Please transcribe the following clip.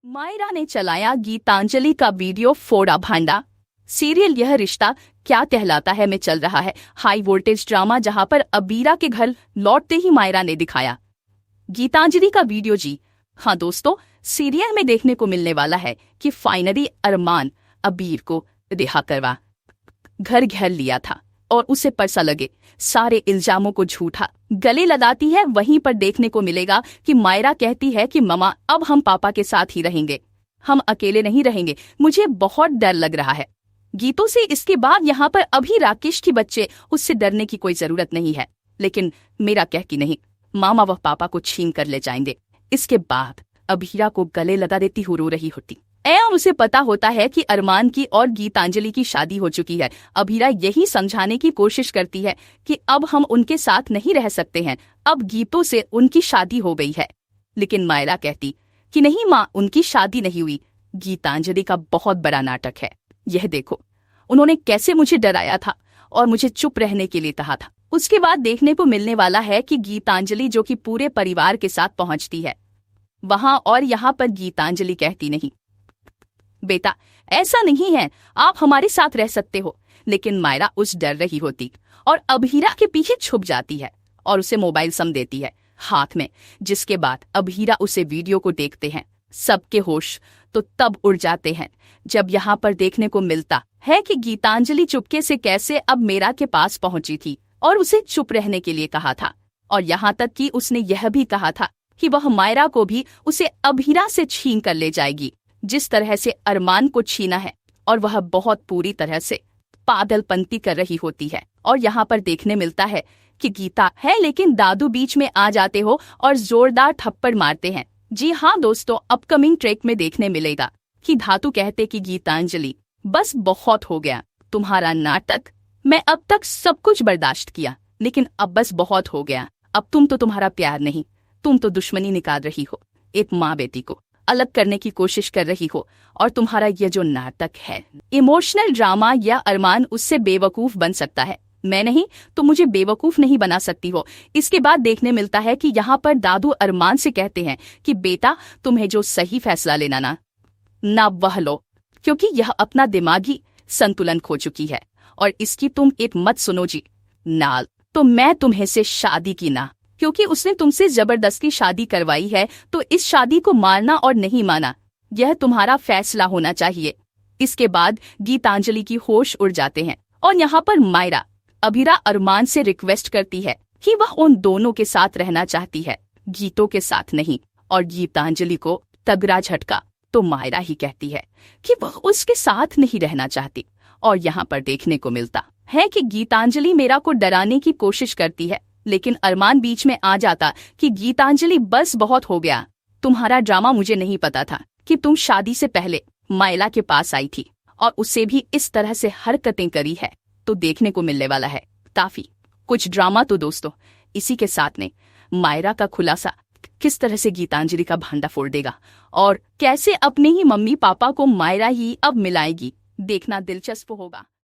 मायरा ने चलाया गीतांजलि का वीडियो फोड़ा भांडा। सीरियल यह रिश्ता क्या कहलाता है में चल रहा है हाई वोल्टेज ड्रामा, जहां पर अबीरा के घर लौटते ही मायरा ने दिखाया गीतांजलि का वीडियो। जी हाँ दोस्तों, सीरियल में देखने को मिलने वाला है कि फाइनली अरमान अबीर को रिहा करवा घर घेर लिया था और उसे परसा लगे सारे इल्जामों को झूठा गले लगाती है। वहीं पर देखने को मिलेगा कि मायरा कहती है कि ममा अब हम पापा के साथ ही रहेंगे, हम अकेले नहीं रहेंगे, मुझे बहुत डर लग रहा है। गीतों से इसके बाद यहाँ पर अभी राकेश की बच्चे, उससे डरने की कोई जरूरत नहीं है, लेकिन मेरा कह कि नहीं, मामा वह पापा को छीन कर ले जाएंगे। इसके बाद अबीरा को गले लगा देती रो रही होती और उसे पता होता है कि अरमान की और गीतांजलि की शादी हो चुकी है। अबीरा यही समझाने की कोशिश करती है कि अब हम उनके साथ नहीं रह सकते हैं, अब गीतों से उनकी शादी हो गई है। लेकिन मायरा कहती कि नहीं माँ, उनकी शादी नहीं हुई, गीतांजलि का बहुत बड़ा नाटक है। यह देखो उन्होंने कैसे मुझे डराया था और मुझे चुप रहने के लिए कहा था। उसके बाद देखने को मिलने वाला है कि गीतांजलि जो कि पूरे परिवार के साथ पहुंचती है वहां, और यहाँ पर गीतांजलि कहती नहीं बेटा ऐसा नहीं है, आप हमारे साथ रह सकते हो। लेकिन मायरा उस डर रही होती और अबीरा के पीछे छुप जाती है और उसे मोबाइल सम देती है हाथ में। जिसके बाद अबीरा उसे वीडियो को देखते हैं, सबके होश तो तब उड़ जाते हैं जब यहाँ पर देखने को मिलता है कि गीतांजलि चुपके से कैसे अब मेरा के पास पहुंची थी और उसे चुप रहने के लिए कहा था। और यहाँ तक कि उसने यह भी कहा था कि वह मायरा को भी उसे अबीरा से छीन कर ले जाएगी, जिस तरह से अरमान को छीना है। और वह बहुत पूरी तरह से पागलपंती कर रही होती है। और यहाँ पर देखने मिलता है कि गीता है, लेकिन दादू बीच में आ जाते हो और जोरदार थप्पड़ मारते हैं। जी हाँ दोस्तों, अपकमिंग ट्रैक में देखने मिलेगा कि धातु कहते कि गीतांजलि बस बहुत हो गया तुम्हारा नाटक, मैं अब तक सब कुछ बर्दाश्त किया, लेकिन अब बस बहुत हो गया। अब तुम तो तुम्हारा प्यार नहीं, तुम तो दुश्मनी निकाल रही हो, एक माँ बेटी को अलग करने की कोशिश कर रही हो। और तुम्हारा ये जो नाटक है इमोशनल ड्रामा, या अरमान उससे बेवकूफ बन सकता है, मैं नहीं, तो मुझे बेवकूफ नहीं बना सकती हो। इसके बाद देखने मिलता है कि यहाँ पर दादू अरमान से कहते हैं कि बेटा तुम्हें जो सही फैसला लेना ना वह लो, क्योंकि यह अपना दिमागी संतुलन खो चुकी है और इसकी तुम एक मत सुनो जी। नाल तो मैं तुम्हें से शादी की ना, क्योंकि उसने तुमसे जबरदस्ती शादी करवाई है, तो इस शादी को मानना और नहीं माना यह तुम्हारा फैसला होना चाहिए। इसके बाद गीतांजलि की होश उड़ जाते हैं और यहाँ पर मायरा अबीरा अरमान से रिक्वेस्ट करती है कि वह उन दोनों के साथ रहना चाहती है, गीतों के साथ नहीं। और गीतांजलि को तगड़ा झटका तो मायरा ही कहती है कि वह उसके साथ नहीं रहना चाहती। और यहाँ पर देखने को मिलता है कि गीतांजलि मेरा को डराने की कोशिश करती है, लेकिन अरमान बीच में आ जाता कि गीतांजलि बस बहुत हो गया, तुम्हारा ड्रामा मुझे नहीं पता था कि तुम शादी से पहले मायला के पास आई थी और उससे भी इस तरह से हरकतें करी है। तो देखने को मिलने वाला है काफी कुछ ड्रामा। तो दोस्तों इसी के साथ में मायरा का खुलासा किस तरह से गीतांजलि का भांडा फोड़ देगा और कैसे अपने ही मम्मी पापा को मायरा ही अब मिलाएगी, देखना दिलचस्प होगा।